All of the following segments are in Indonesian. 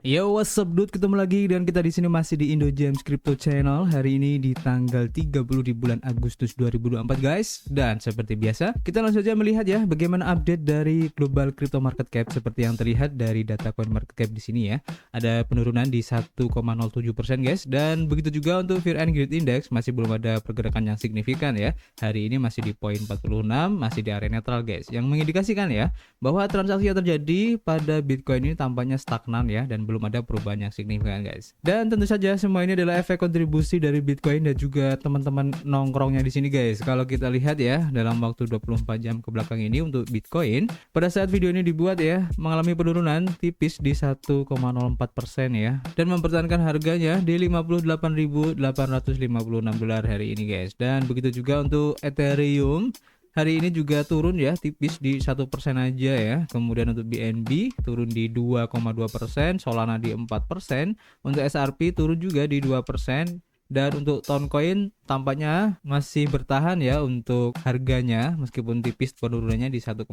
Yo, what's up dude, ketemu lagi dan kita di sini masih di Indo James Crypto Channel. Hari ini di tanggal 30 di bulan Agustus 2024 guys. Dan seperti biasa, kita langsung saja melihat ya bagaimana update dari global crypto market cap seperti yang terlihat dari data coin market cap di sini ya. Ada penurunan di 1,07% guys, dan begitu juga untuk Fear and Greed Index masih belum ada pergerakan yang signifikan ya. Hari ini masih di poin 46, masih di area netral guys. Yang mengindikasikan ya bahwa transaksi yang terjadi pada Bitcoin ini tampaknya stagnan ya, dan belum ada perubahan yang signifikan guys. Dan tentu saja semua ini adalah efek kontribusi dari Bitcoin dan juga teman-teman nongkrongnya di sini guys. Kalau kita lihat ya dalam waktu 24 jam ke belakang ini untuk Bitcoin pada saat video ini dibuat ya mengalami penurunan tipis di 1,04% ya, dan mempertahankan harganya di 58.856 dolar hari ini guys. Dan begitu juga untuk Ethereum, hari ini juga turun ya tipis di 1% aja ya. Kemudian untuk BNB turun di 2,2%, Solana di 4%, untuk SRP turun juga di 2%. Dan untuk Toncoin tampaknya masih bertahan ya untuk harganya meskipun tipis penurunannya di 1,3%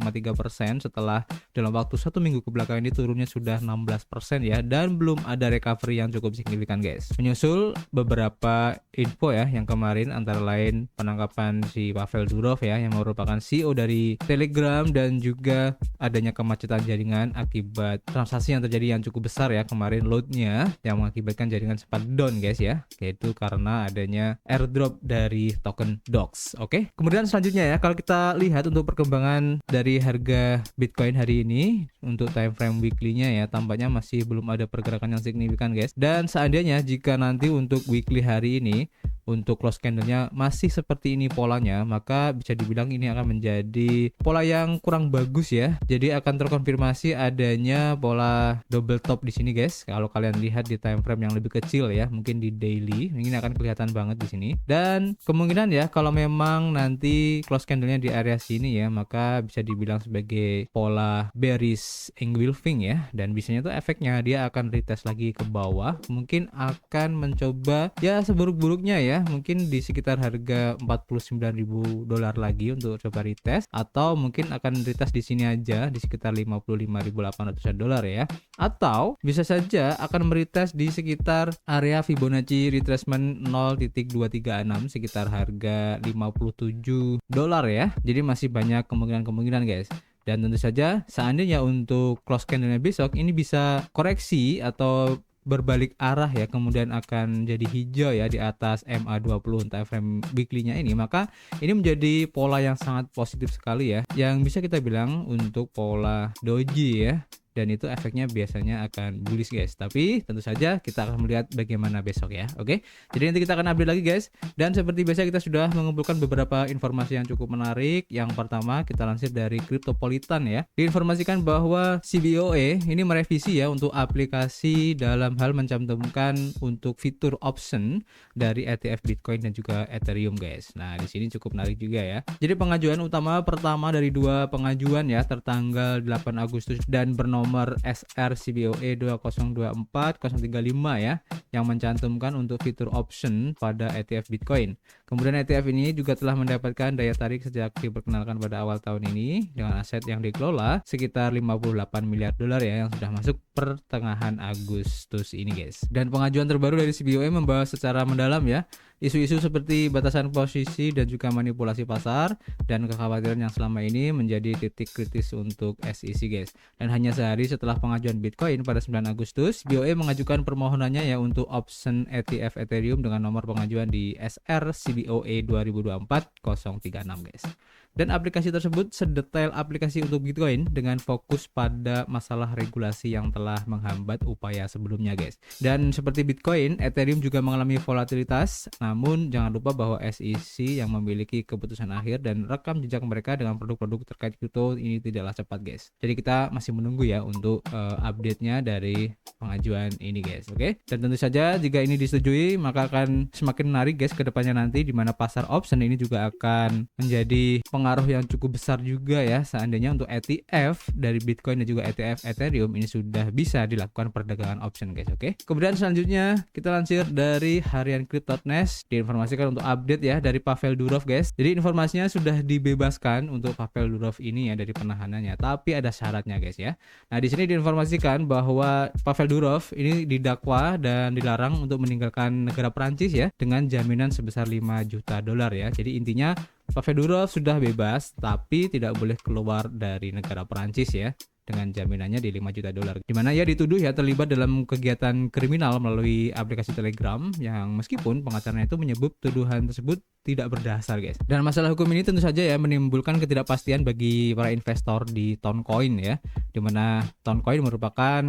setelah dalam waktu 1 minggu ke belakang ini turunnya sudah 16% ya, dan belum ada recovery yang cukup signifikan guys. Menyusul beberapa info ya yang kemarin, antara lain penangkapan si Pavel Durov ya yang merupakan CEO dari Telegram, dan juga adanya kemacetan jaringan akibat transaksi yang terjadi yang cukup besar ya kemarin, loadnya yang mengakibatkan jaringan sempat down guys ya, yaitu karena adanya airdrop dari token DOX. Oke. Kemudian selanjutnya ya, kalau kita lihat untuk perkembangan dari harga Bitcoin hari ini untuk time frame weekly-nya ya, tampaknya masih belum ada pergerakan yang signifikan guys. Dan seandainya jika nanti untuk weekly hari ini untuk close candle-nya masih seperti ini polanya, maka bisa dibilang ini akan menjadi pola yang kurang bagus ya. Jadi akan terkonfirmasi adanya pola double top di sini guys. Kalau kalian lihat di time frame yang lebih kecil ya, mungkin di daily, ini akan kelihatan banget di sini. Dan kemungkinan ya kalau memang nanti close candle-nya di area sini ya, maka bisa dibilang sebagai pola bearish engulfing ya. Dan biasanya tuh efeknya dia akan retest lagi ke bawah, mungkin akan mencoba ya seburuk-buruknya ya, mungkin di sekitar harga 49.000 dolar lagi untuk coba retest, atau mungkin akan retest di sini aja di sekitar 55.800 dolar ya, atau bisa saja akan meretest di sekitar area Fibonacci retracement 0.236 sekitar harga 57 dolar ya. Jadi masih banyak kemungkinan-kemungkinan guys. Dan tentu saja seandainya untuk close candle besok ini bisa koreksi atau berbalik arah ya, kemudian akan jadi hijau ya di atas MA20 time frame weekly-nya ini, maka ini menjadi pola yang sangat positif sekali ya, yang bisa kita bilang untuk pola doji ya. Dan itu efeknya biasanya akan bullish guys. Tapi tentu saja kita akan melihat bagaimana besok ya. Oke. Jadi nanti kita akan update lagi guys. Dan seperti biasa kita sudah mengumpulkan beberapa informasi yang cukup menarik. Yang pertama kita lansir dari Cryptopolitan ya. Diinformasikan bahwa CBOE ini merevisi ya untuk aplikasi dalam hal mencantumkan untuk fitur option dari ETF Bitcoin dan juga Ethereum guys. Nah, di sini cukup menarik juga ya. Jadi pengajuan utama pertama dari dua pengajuan ya tertanggal 8 Agustus dan bernomor SR CBOE 2024035 ya, yang mencantumkan untuk fitur option pada ETF Bitcoin. Kemudian ETF ini juga telah mendapatkan daya tarik sejak diperkenalkan pada awal tahun ini dengan aset yang dikelola sekitar 58 miliar dolar ya, yang sudah masuk pertengahan Agustus ini guys. Dan pengajuan terbaru dari CBOE membahas secara mendalam ya isu-isu seperti batasan posisi dan juga manipulasi pasar dan kekhawatiran yang selama ini menjadi titik kritis untuk SEC guys. Dan hanya sehari setelah pengajuan Bitcoin pada 9 Agustus, BOE mengajukan permohonannya ya untuk option ETF Ethereum dengan nomor pengajuan di SR CBOE 2024-036 guys. Dan aplikasi tersebut sedetail aplikasi untuk Bitcoin dengan fokus pada masalah regulasi yang telah menghambat upaya sebelumnya guys. Dan seperti Bitcoin, Ethereum juga mengalami volatilitas, namun jangan lupa bahwa SEC yang memiliki keputusan akhir dan rekam jejak mereka dengan produk-produk terkait kripto ini tidaklah cepat guys. Jadi kita masih menunggu ya untuk update-nya dari pengajuan ini guys. Oke. Dan tentu saja jika ini disetujui maka akan semakin menarik guys ke depannya nanti, di mana pasar option ini juga akan menjadi pengaruh yang cukup besar juga ya seandainya untuk ETF dari Bitcoin dan juga ETF Ethereum ini sudah bisa dilakukan perdagangan option guys. Oke. Kemudian selanjutnya kita lansir dari harian Crypto.Nest, diinformasikan untuk update ya dari Pavel Durov guys. Jadi informasinya sudah dibebaskan untuk Pavel Durov ini ya dari penahanannya, tapi ada syaratnya guys ya. Nah, di sini diinformasikan bahwa Pavel Durov ini didakwa dan dilarang untuk meninggalkan negara Prancis ya dengan jaminan sebesar 5 juta dolar ya. Jadi intinya Pavel Durov sudah bebas tapi tidak boleh keluar dari negara Prancis ya dengan jaminannya di 5 juta dolar. Di mana ia dituduh ya terlibat dalam kegiatan kriminal melalui aplikasi Telegram yang meskipun pengacaranya itu menyebut tuduhan tersebut tidak berdasar guys. Dan masalah hukum ini tentu saja ya menimbulkan ketidakpastian bagi para investor di Toncoin ya. Di mana Toncoin merupakan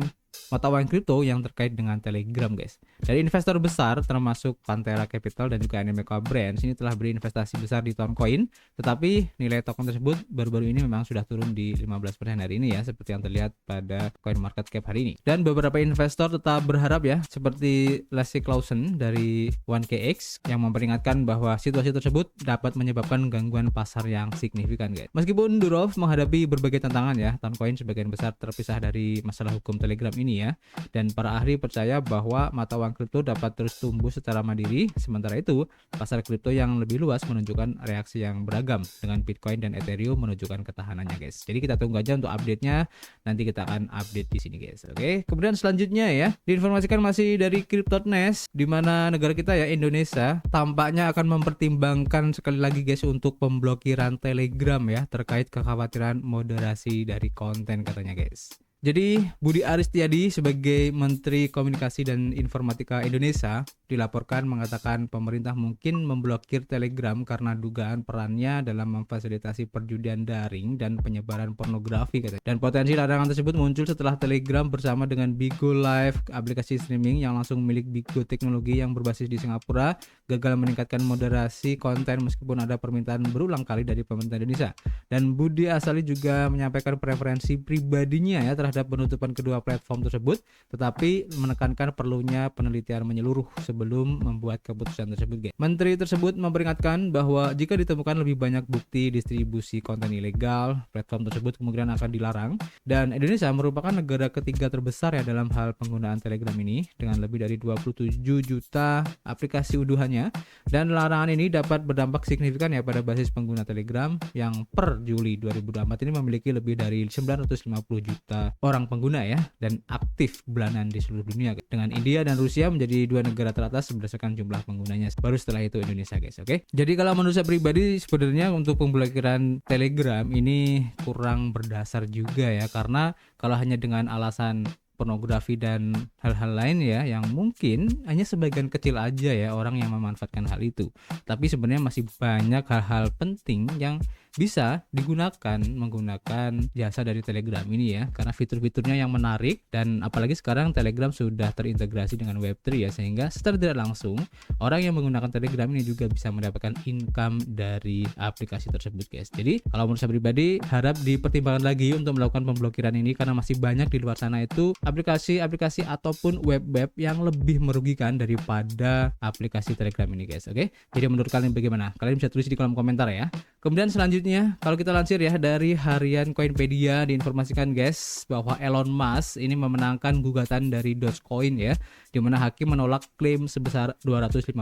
mata uang kripto yang terkait dengan Telegram guys. Dari investor besar termasuk Pantera Capital dan juga Animoca Brands ini telah berinvestasi besar di Toncoin, tetapi nilai token tersebut baru-baru ini memang sudah turun di 15% hari ini ya, seperti yang terlihat pada coin market cap hari ini. Dan beberapa investor tetap berharap ya, seperti Leslie Clausen dari 1KX yang memperingatkan bahwa situasi tersebut dapat menyebabkan gangguan pasar yang signifikan guys. Meskipun Durov menghadapi berbagai tantangan ya, Toncoin sebagian besar terpisah dari masalah hukum Telegram ini ya, dan para ahli percaya bahwa mata uang kripto dapat terus tumbuh secara mandiri. Sementara itu pasar kripto yang lebih luas menunjukkan reaksi yang beragam, dengan Bitcoin dan Ethereum menunjukkan ketahanannya guys. Jadi kita tunggu aja untuk update-nya, nanti kita akan update di sini guys. Oke, kemudian selanjutnya ya diinformasikan masih dari Crypto.Nest, di mana negara kita ya Indonesia tampaknya akan mempertimbangkan sekali lagi guys untuk pemblokiran Telegram ya terkait kekhawatiran moderasi dari konten katanya guys. Jadi Budi Aristiadi sebagai Menteri Komunikasi dan Informatika Indonesia dilaporkan mengatakan pemerintah mungkin memblokir Telegram karena dugaan perannya dalam memfasilitasi perjudian daring dan penyebaran pornografi katanya. Dan potensi larangan tersebut muncul setelah Telegram bersama dengan Bigo Live, aplikasi streaming yang langsung milik Bigo Teknologi yang berbasis di Singapura, gagal meningkatkan moderasi konten meskipun ada permintaan berulang kali dari pemerintah Indonesia. Dan Budi Asali juga menyampaikan preferensi pribadinya ya terhadap penutupan kedua platform tersebut, tetapi menekankan perlunya penelitian menyeluruh sebelum membuat keputusan tersebut guys. Menteri tersebut memperingatkan bahwa jika ditemukan lebih banyak bukti distribusi konten ilegal, platform tersebut kemungkinan akan dilarang. Dan Indonesia merupakan negara ketiga terbesar ya dalam hal penggunaan Telegram ini dengan lebih dari 27 juta aplikasi unduhannya, dan larangan ini dapat berdampak signifikan ya pada basis pengguna Telegram yang per Juli 2024 ini memiliki lebih dari 950 juta orang pengguna ya dan aktif bulanan di seluruh dunia, dengan India dan Rusia menjadi dua negara teratas berdasarkan jumlah penggunanya, baru setelah itu Indonesia guys. Oke. Jadi kalau menurut saya pribadi sebenarnya untuk pemblokiran Telegram ini kurang berdasar juga ya, karena kalau hanya dengan alasan pornografi dan hal-hal lain ya yang mungkin hanya sebagian kecil aja ya orang yang memanfaatkan hal itu, tapi sebenarnya masih banyak hal-hal penting yang bisa digunakan menggunakan jasa dari Telegram ini ya, karena fitur-fiturnya yang menarik, dan apalagi sekarang Telegram sudah terintegrasi dengan Web3 ya, sehingga secara tidak langsung orang yang menggunakan Telegram ini juga bisa mendapatkan income dari aplikasi tersebut guys. Jadi kalau menurut saya pribadi harap dipertimbangkan lagi untuk melakukan pemblokiran ini, karena masih banyak di luar sana itu aplikasi-aplikasi ataupun web-web yang lebih merugikan daripada aplikasi Telegram ini guys. Oke, jadi menurut kalian bagaimana? Kalian bisa tulis di kolom komentar ya. Kemudian selanjutnya kalau kita lansir ya dari harian Coinpedia diinformasikan guys bahwa Elon Musk ini memenangkan gugatan dari Dogecoin ya, di mana hakim menolak klaim sebesar 258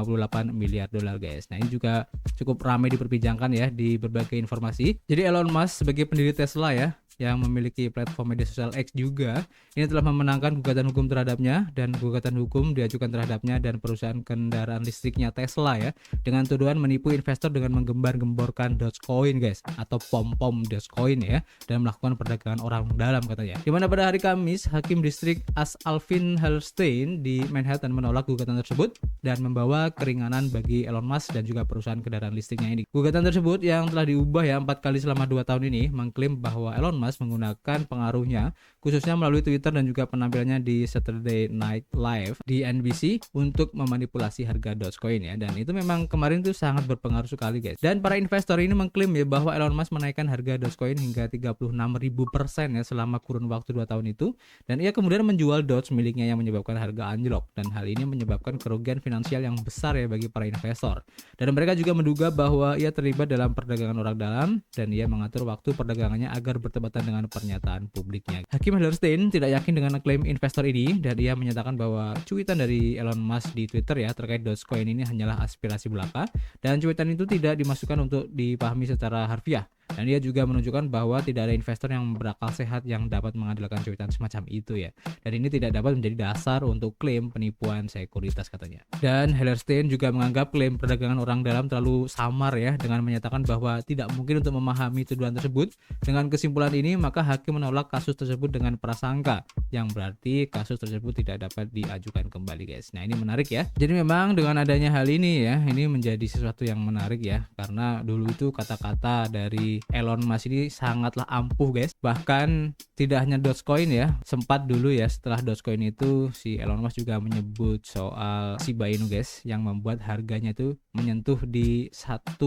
miliar dolar guys. Nah ini juga cukup ramai diperbincangkan ya di berbagai informasi. Jadi Elon Musk sebagai pendiri Tesla ya, yang memiliki platform media sosial X juga, ini telah memenangkan gugatan hukum terhadapnya, dan gugatan hukum diajukan terhadapnya dan perusahaan kendaraan listriknya Tesla ya, dengan tuduhan menipu investor dengan menggembar-gemborkan Dogecoin guys, atau pom-pom Dogecoin ya, dan melakukan perdagangan orang dalam katanya. Dimana pada hari Kamis, Hakim Distrik As Alvin Helstein di Manhattan menolak gugatan tersebut dan membawa keringanan bagi Elon Musk dan juga perusahaan kendaraan listriknya ini. Gugatan tersebut yang telah diubah ya 4 kali selama 2 tahun ini mengklaim bahwa Elon Musk Musk menggunakan pengaruhnya khususnya melalui Twitter dan juga penampilannya di Saturday Night Live di NBC untuk memanipulasi harga Dogecoin ya. Dan itu memang kemarin tuh sangat berpengaruh sekali guys. Dan para investor ini mengklaim ya bahwa Elon Musk menaikkan harga Dogecoin hingga 36.000% ya selama kurun waktu 2 tahun itu. Dan ia kemudian menjual Doge miliknya yang menyebabkan harga anjlok. Dan hal ini menyebabkan kerugian finansial yang besar ya bagi para investor. Dan mereka juga menduga bahwa ia terlibat dalam perdagangan orang dalam dan ia mengatur waktu perdagangannya agar bertepatan dengan pernyataan publiknya. Hakim Hellerstein tidak yakin dengan klaim investor ini dan ia menyatakan bahwa cuitan dari Elon Musk di Twitter ya terkait Dogecoin ini hanyalah aspirasi belaka dan cuitan itu tidak dimasukkan untuk dipahami secara harfiah. Dan dia juga menunjukkan bahwa tidak ada investor yang berakal sehat yang dapat mengandalkan cuitan semacam itu ya. Dan ini tidak dapat menjadi dasar untuk klaim penipuan sekuritas katanya. Dan Hellerstein juga menganggap klaim perdagangan orang dalam terlalu samar ya dengan menyatakan bahwa tidak mungkin untuk memahami tuduhan tersebut. Dengan kesimpulan ini maka hakim menolak kasus tersebut dengan prasangka yang berarti kasus tersebut tidak dapat diajukan kembali guys. Nah ini menarik ya. Jadi memang dengan adanya hal ini ya ini menjadi sesuatu yang menarik ya karena dulu itu kata-kata dari Elon Musk ini sangatlah ampuh guys. Bahkan tidak hanya Dogecoin ya, sempat dulu ya setelah Dogecoin itu si Elon Musk juga menyebut soal Shiba Inu guys yang membuat harganya itu menyentuh di 1,3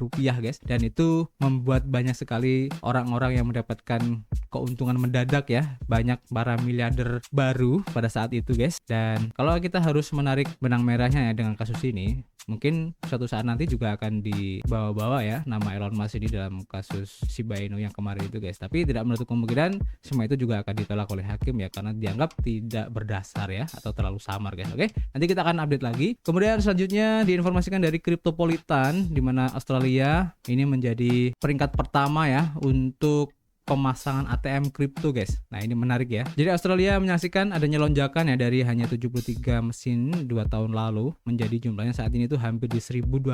rupiah guys. Dan itu membuat banyak sekali orang-orang yang mendapatkan keuntungan mendadak ya, banyak para miliarder baru pada saat itu guys. Dan kalau kita harus menarik benang merahnya ya dengan kasus ini, mungkin suatu saat nanti juga akan dibawa-bawa ya nama Elon Musk ini dalam kasus Shiba Inu yang kemarin itu guys. Tapi tidak menutup kemungkinan semua itu juga akan ditolak oleh hakim ya karena dianggap tidak berdasar ya atau terlalu samar guys. Oke, nanti kita akan update lagi. Kemudian selanjutnya diinformasikan dari Cryptopolitan di mana Australia ini menjadi peringkat pertama ya untuk pemasangan ATM kripto guys. Nah ini menarik ya. Jadi Australia menyaksikan adanya lonjakan ya dari hanya 73 mesin 2 tahun lalu menjadi jumlahnya saat ini tuh hampir di 1.200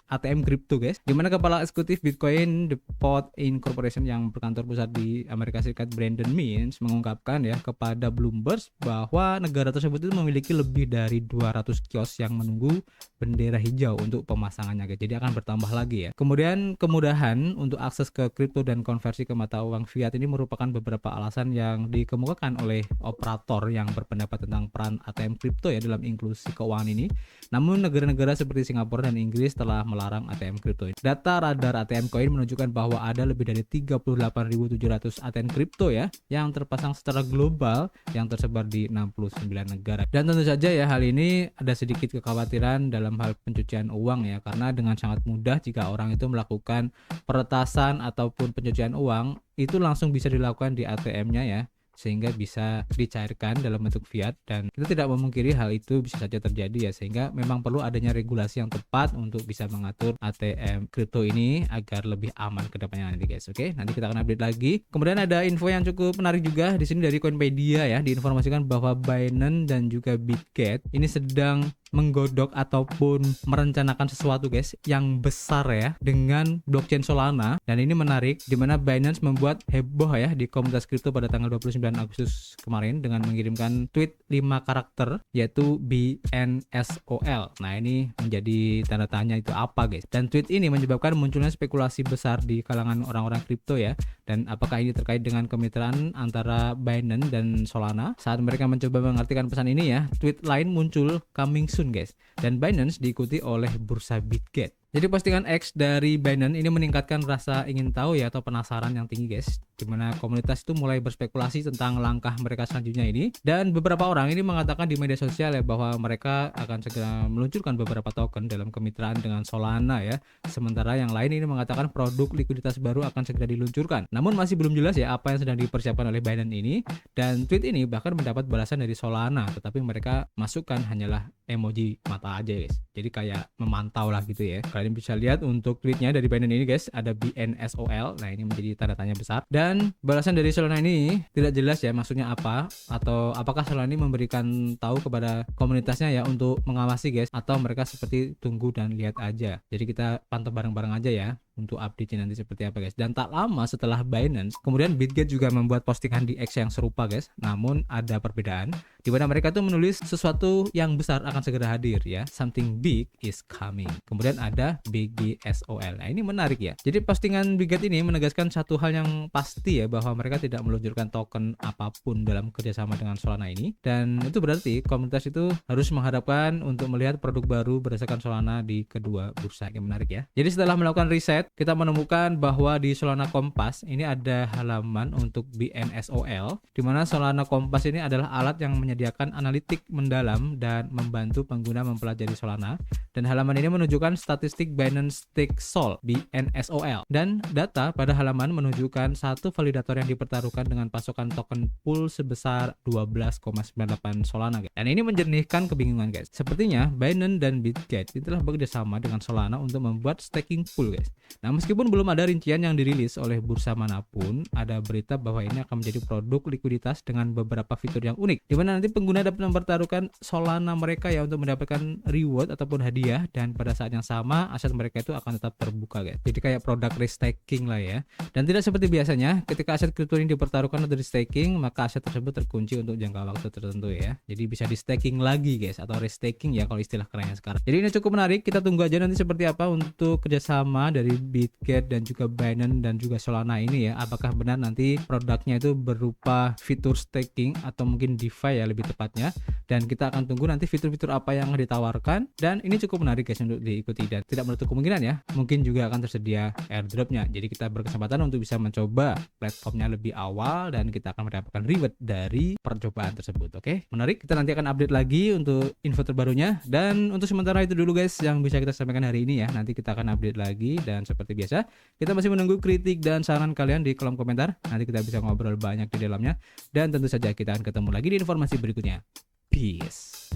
ATM kripto guys. Dimana kepala eksekutif Bitcoin Depot Incorporation yang berkantor pusat di Amerika Serikat Brandon Mintz mengungkapkan ya kepada Bloomberg bahwa negara tersebut itu memiliki lebih dari 200 kios yang menunggu bendera hijau untuk pemasangannya guys. Jadi akan bertambah lagi ya. Kemudian kemudahan untuk akses ke kripto dan konversi ke mata uang fiat ini merupakan beberapa alasan yang dikemukakan oleh operator yang berpendapat tentang peran ATM kripto ya dalam inklusi keuangan ini. Namun negara-negara seperti Singapura dan Inggris telah melarang ATM kripto. Data radar ATM Coin menunjukkan bahwa ada lebih dari 38.700 ATM kripto ya yang terpasang secara global yang tersebar di 69 negara. Dan tentu saja ya hal ini ada sedikit kekhawatiran dalam hal pencucian uang ya karena dengan sangat mudah jika orang itu melakukan peretasan ataupun pencucian uang itu langsung bisa dilakukan di ATM-nya ya sehingga bisa dicairkan dalam bentuk fiat dan kita tidak memungkiri hal itu bisa saja terjadi ya sehingga memang perlu adanya regulasi yang tepat untuk bisa mengatur ATM kripto ini agar lebih aman ke depannya nanti guys. Oke, nanti kita akan update lagi. Kemudian ada info yang cukup menarik juga di sini dari Coinpedia ya, diinformasikan bahwa Binance dan juga Bitget ini sedang menggodok ataupun merencanakan sesuatu guys yang besar ya dengan blockchain Solana. Dan ini menarik dimana Binance membuat heboh ya di komunitas kripto pada tanggal 29 Agustus kemarin dengan mengirimkan tweet 5 karakter yaitu BNSOL. Nah ini menjadi tanda tanya itu apa guys. Dan tweet ini menyebabkan munculnya spekulasi besar di kalangan orang-orang kripto ya. Dan apakah ini terkait dengan kemitraan antara Binance dan Solana? Saat mereka mencoba mengartikan pesan ini ya, tweet lain muncul coming soon guys. Dan Binance diikuti oleh bursa Bitget. Jadi postingan X dari Binance ini meningkatkan rasa ingin tahu ya atau penasaran yang tinggi guys, dimana komunitas itu mulai berspekulasi tentang langkah mereka selanjutnya ini. Dan beberapa orang ini mengatakan di media sosial ya bahwa mereka akan segera meluncurkan beberapa token dalam kemitraan dengan Solana ya. Sementara yang lain ini mengatakan produk likuiditas baru akan segera diluncurkan. Namun masih belum jelas ya apa yang sedang dipersiapkan oleh Binance ini. Dan tweet ini bahkan mendapat balasan dari Solana, tetapi mereka masukkan hanyalah emoji mata aja guys. Jadi kayak memantau lah gitu ya. Kalian bisa lihat untuk tweetnya dari Binance ini guys, ada BNSOL. Nah ini menjadi tanda tanya besar. Dan balasan dari Solana ini tidak jelas ya maksudnya apa, atau apakah Solana ini memberikan tahu kepada komunitasnya ya untuk mengawasi guys, atau mereka seperti tunggu dan lihat aja. Jadi kita pantau bareng-bareng aja ya. untuk update-nya nanti seperti apa guys. Dan tak lama setelah Binance, kemudian Bitget juga membuat postingan di X yang serupa guys, namun ada perbedaan di mana mereka tuh menulis sesuatu yang besar akan segera hadir ya, something big is coming. Kemudian ada BGSOL. Nah ini menarik ya. Jadi postingan Bitget ini menegaskan satu hal yang pasti ya, bahwa mereka tidak meluncurkan token apapun dalam kerjasama dengan Solana ini, dan itu berarti komunitas itu harus mengharapkan untuk melihat produk baru berdasarkan Solana di kedua bursa. Yang menarik ya. Jadi setelah melakukan riset, kita menemukan bahwa di Solana Kompas ini ada halaman untuk BNSOL, di mana Solana Kompas ini adalah alat yang menyediakan analitik mendalam dan membantu pengguna mempelajari Solana. Dan halaman ini menunjukkan statistik Binance Stake Sol BNSOL, dan data pada halaman menunjukkan satu validator yang dipertaruhkan dengan pasokan token pool sebesar 12,98 Solana guys. Dan ini menjernihkan kebingungan guys. Sepertinya Binance dan Bitget telah bekerjasama dengan Solana untuk membuat staking pool guys. Nah meskipun belum ada rincian yang dirilis oleh bursa manapun, ada berita bahwa ini akan menjadi produk likuiditas dengan beberapa fitur yang unik, di mana nanti pengguna dapat mempertaruhkan Solana mereka ya untuk mendapatkan reward ataupun hadiah, dan pada saat yang sama aset mereka itu akan tetap terbuka guys. Jadi kayak produk restaking lah ya. Dan tidak seperti biasanya ketika aset kripto ini dipertaruhkan atau di staking, maka aset tersebut terkunci untuk jangka waktu tertentu ya. Jadi bisa di staking lagi guys, atau restaking ya kalau istilah kerennya sekarang. Jadi ini cukup menarik, kita tunggu aja nanti seperti apa untuk kerjasama dari Bitget dan juga Binance dan juga Solana ini ya. Apakah benar nanti produknya itu berupa fitur staking atau mungkin DeFi ya lebih tepatnya. Dan kita akan tunggu nanti fitur-fitur apa yang ditawarkan. Dan ini cukup menarik guys untuk diikuti, dan tidak menutup kemungkinan ya, mungkin juga akan tersedia airdropnya. Jadi kita berkesempatan untuk bisa mencoba platformnya lebih awal, dan kita akan mendapatkan reward dari percobaan tersebut. Oke, menarik. Kita nanti akan update lagi untuk info terbarunya. Dan untuk sementara itu dulu guys yang bisa kita sampaikan hari ini ya. Nanti kita akan update lagi, dan seperti biasa kita masih menunggu kritik dan saran kalian di kolom komentar. Nanti kita bisa ngobrol banyak di dalamnya, dan tentu saja kita akan ketemu lagi di informasi berikutnya. Peace.